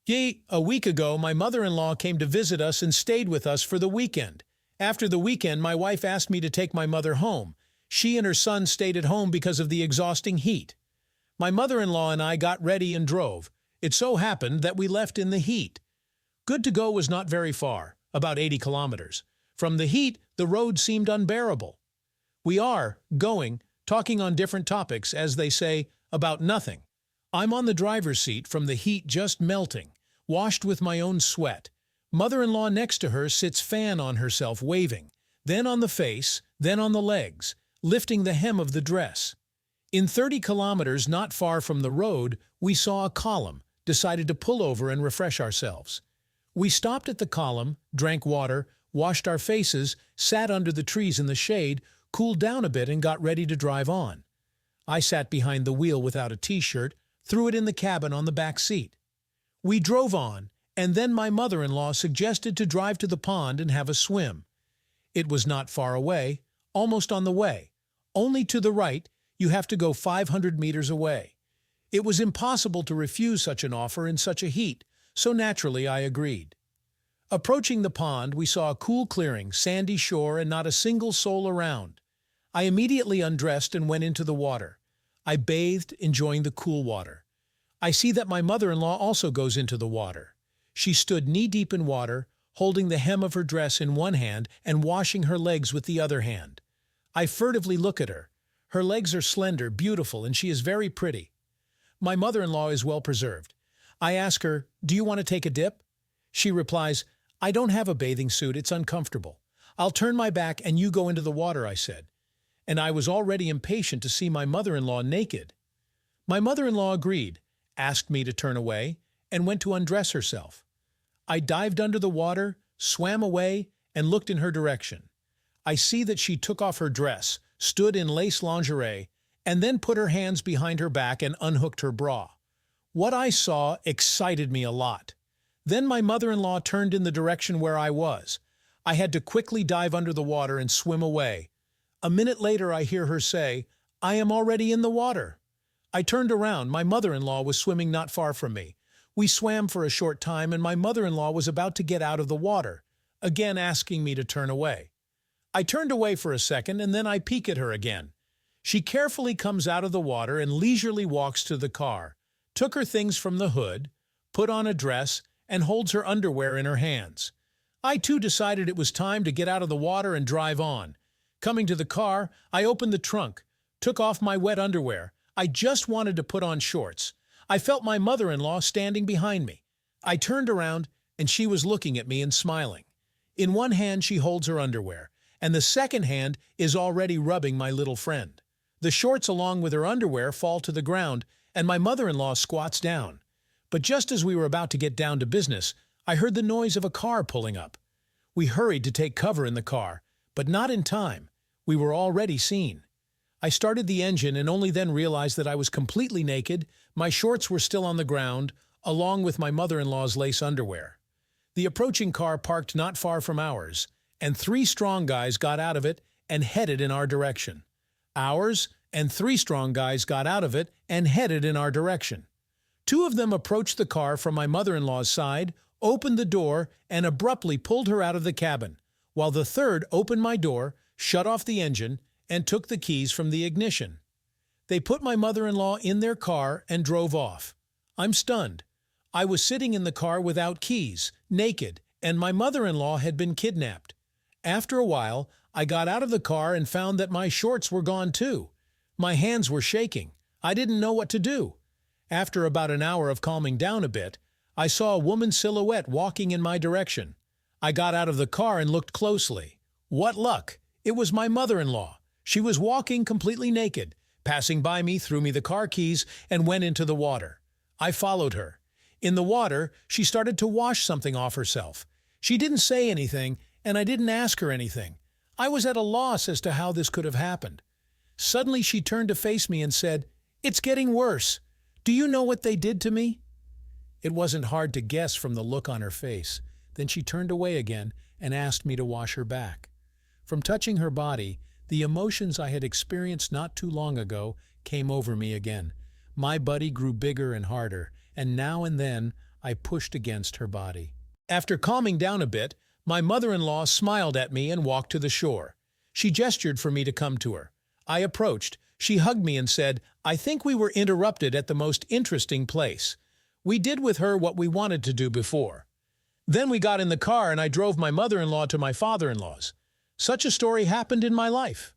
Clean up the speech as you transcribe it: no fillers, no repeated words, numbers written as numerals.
A week ago, my mother-in-law came to visit us and stayed with us for the weekend. After the weekend, my wife asked me to take my mother home. She and her son stayed at home because of the exhausting heat. My mother-in-law and I got ready and drove. It so happened that we left in the heat. Good to Go was not very far, about 80 kilometers. From the heat, the road seemed unbearable. We are talking on different topics, as they say, about nothing. I'm on the driver's seat from the heat just melting, washed with my own sweat. Mother-in-law next to her sits fan on herself waving, then on the face, then on the legs, lifting the hem of the dress. In 30 kilometers not far from the road, we saw a column, decided to pull over and refresh ourselves. We stopped at the column, drank water, washed our faces, sat under the trees in the shade, cooled down a bit and got ready to drive on. I sat behind the wheel without a t-shirt, threw it in the cabin on the back seat. We drove on, and then my mother-in-law suggested to drive to the pond and have a swim. It was not far away, almost on the way. Only to the right, you have to go 500 meters away. It was impossible to refuse such an offer in such a heat, so naturally I agreed. Approaching the pond, we saw a cool clearing, sandy shore, and not a single soul around. I immediately undressed and went into the water. I bathed, enjoying the cool water. I see that my mother-in-law also goes into the water. She stood knee-deep in water, holding the hem of her dress in one hand and washing her legs with the other hand. I furtively look at her. Her legs are slender, beautiful, and she is very pretty. My mother-in-law is well preserved. I ask her, "Do you want to take a dip?" She replies, "I don't have a bathing suit, it's uncomfortable. I'll turn my back and you go into the water," I said. And I was already impatient to see my mother-in-law naked. My mother-in-law agreed, asked me to turn away, and went to undress herself. I dived under the water, swam away, and looked in her direction. I see that she took off her dress, stood in lace lingerie, and then put her hands behind her back and unhooked her bra. What I saw excited me a lot. Then my mother-in-law turned in the direction where I was. I had to quickly dive under the water and swim away. A minute later I hear her say, "I am already in the water." I turned around. My mother-in-law was swimming not far from me. We swam for a short time and my mother-in-law was about to get out of the water, again asking me to turn away. I turned away for a second and then I peek at her again. She carefully comes out of the water and leisurely walks to the car, took her things from the hood, put on a dress, and holds her underwear in her hands. I too decided it was time to get out of the water and drive on. Coming to the car, I opened the trunk, took off my wet underwear. I just wanted to put on shorts. I felt my mother-in-law standing behind me. I turned around, and she was looking at me and smiling. In one hand she holds her underwear, and the second hand is already rubbing my little friend. The shorts along with her underwear fall to the ground, and my mother-in-law squats down. But just as we were about to get down to business, I heard the noise of a car pulling up. We hurried to take cover in the car, but not in time. We were already seen. I started the engine and only then realized that I was completely naked, my shorts were still on the ground, along with my mother-in-law's lace underwear. The approaching car parked not far from ours, and 3 strong guys got out of it and headed in our direction. Ours and 3 strong guys got out of it and headed in our direction. 2 of them approached the car from my mother-in-law's side, opened the door, and abruptly pulled her out of the cabin, while the third opened my door, shut off the engine, and took the keys from the ignition. They put my mother-in-law in their car and drove off. I'm stunned. I was sitting in the car without keys, naked, and my mother-in-law had been kidnapped. After a while, I got out of the car and found that my shorts were gone too. My hands were shaking. I didn't know what to do. After about an hour of calming down a bit, I saw a woman's silhouette walking in my direction. I got out of the car and looked closely. What luck! It was my mother-in-law. She was walking completely naked, passing by me, threw me the car keys, and went into the water. I followed her. In the water, she started to wash something off herself. She didn't say anything, and I didn't ask her anything. I was at a loss as to how this could have happened. Suddenly she turned to face me and said, "It's getting worse. Do you know what they did to me?" It wasn't hard to guess from the look on her face. Then she turned away again and asked me to wash her back. From touching her body, the emotions I had experienced not too long ago came over me again. My body grew bigger and harder, and now and then I pushed against her body. After calming down a bit, my mother-in-law smiled at me and walked to the shore. She gestured for me to come to her. I approached. She hugged me and said, "I think we were interrupted at the most interesting place. We did with her what we wanted to do before." Then we got in the car and I drove my mother-in-law to my father-in-law's. Such a story happened in my life.